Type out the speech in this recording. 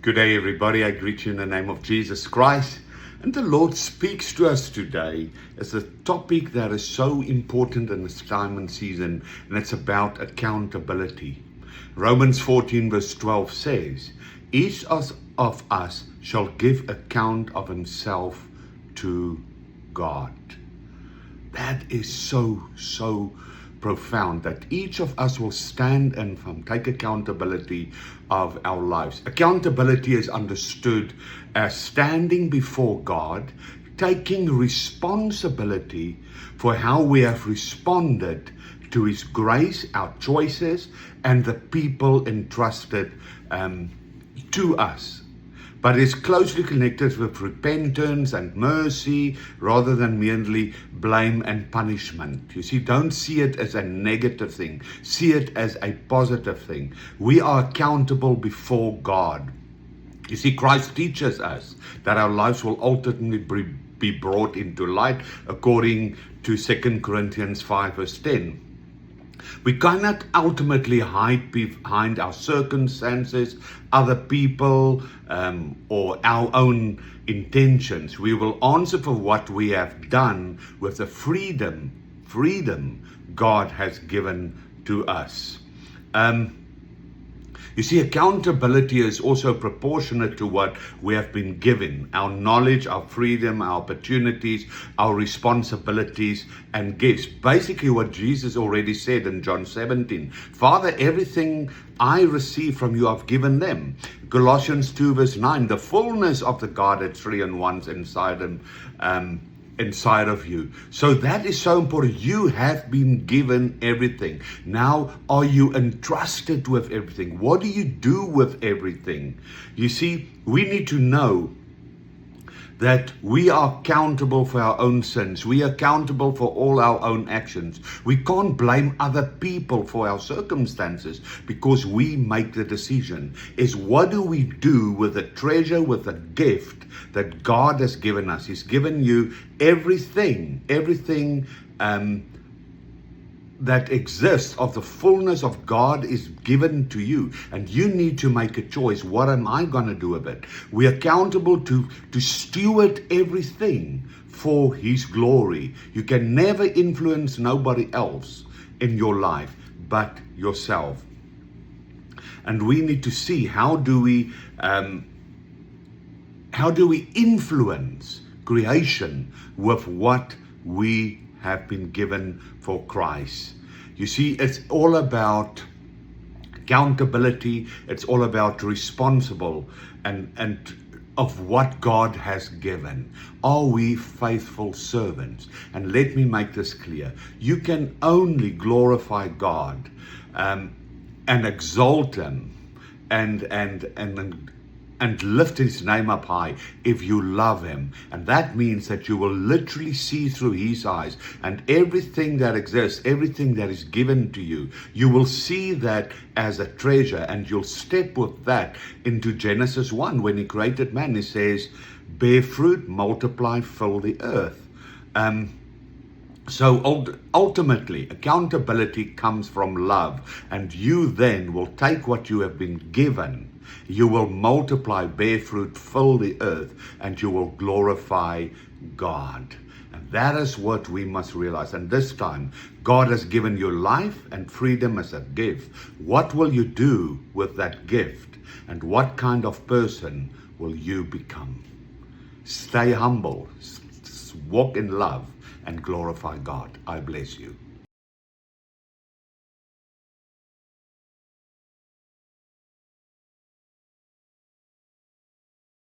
Good day, everybody. I greet you in the name of Jesus Christ. And the Lord speaks to us today as a topic that is so important in this time and season, and it's about accountability. Romans 14 verse 12 says, each of us shall give account of himself to God. That is so profound, that each of us will stand and take accountability of our lives. Accountability is understood as standing before God, taking responsibility for how we have responded to His grace, our choices, and the people entrusted to us. But it's closely connected with repentance and mercy rather than merely blame and punishment. You see, don't see it as a negative thing. See it as a positive thing. We are accountable before God. You see, Christ teaches us that our lives will ultimately be brought into light according to 2 Corinthians 5 verse 10. We cannot ultimately hide behind our circumstances, other people, or our own intentions. We will answer for what we have done with the freedom God has given to us. You see, accountability is also proportionate to what we have been given. Our knowledge, our freedom, our opportunities, our responsibilities and gifts. Basically what Jesus already said in John 17. Father, everything I receive from you, I've given them. Colossians 2 verse 9. The fullness of the Godhead 3 in 1 inside of you. So that is so important. You have been given everything. Now, are you entrusted with everything? What do you do with everything? You see, we need to know that we are accountable for our own sins. We are accountable for all our own actions. We can't blame other people for our circumstances because we make the decision. Is what do we do with the treasure, with the gift that God has given us? He's given you everything that exists of the fullness of God is given to you, and you need to make a choice. What am I going to do with it? We're accountable to steward everything for His glory. You can never influence nobody else in your life but yourself. And we need to see how do we influence creation with what we have been given for Christ. You see, it's all about accountability. It's all about responsible and of what God has given. Are we faithful servants? And let me make this clear. You can only glorify God and exalt Him and lift His name up high if you love Him. And that means that you will literally see through His eyes, and everything that exists, everything that is given to you, you will see that as a treasure, and you'll step with that into Genesis 1 when He created man. He says, bear fruit, multiply, fill the earth. So ultimately, accountability comes from love, and you then will take what you have been given. You will multiply, bear fruit, fill the earth, and you will glorify God. And that is what we must realize. And this time, God has given you life and freedom as a gift. What will you do with that gift? And what kind of person will you become? Stay humble, walk in love, and glorify God. I bless you.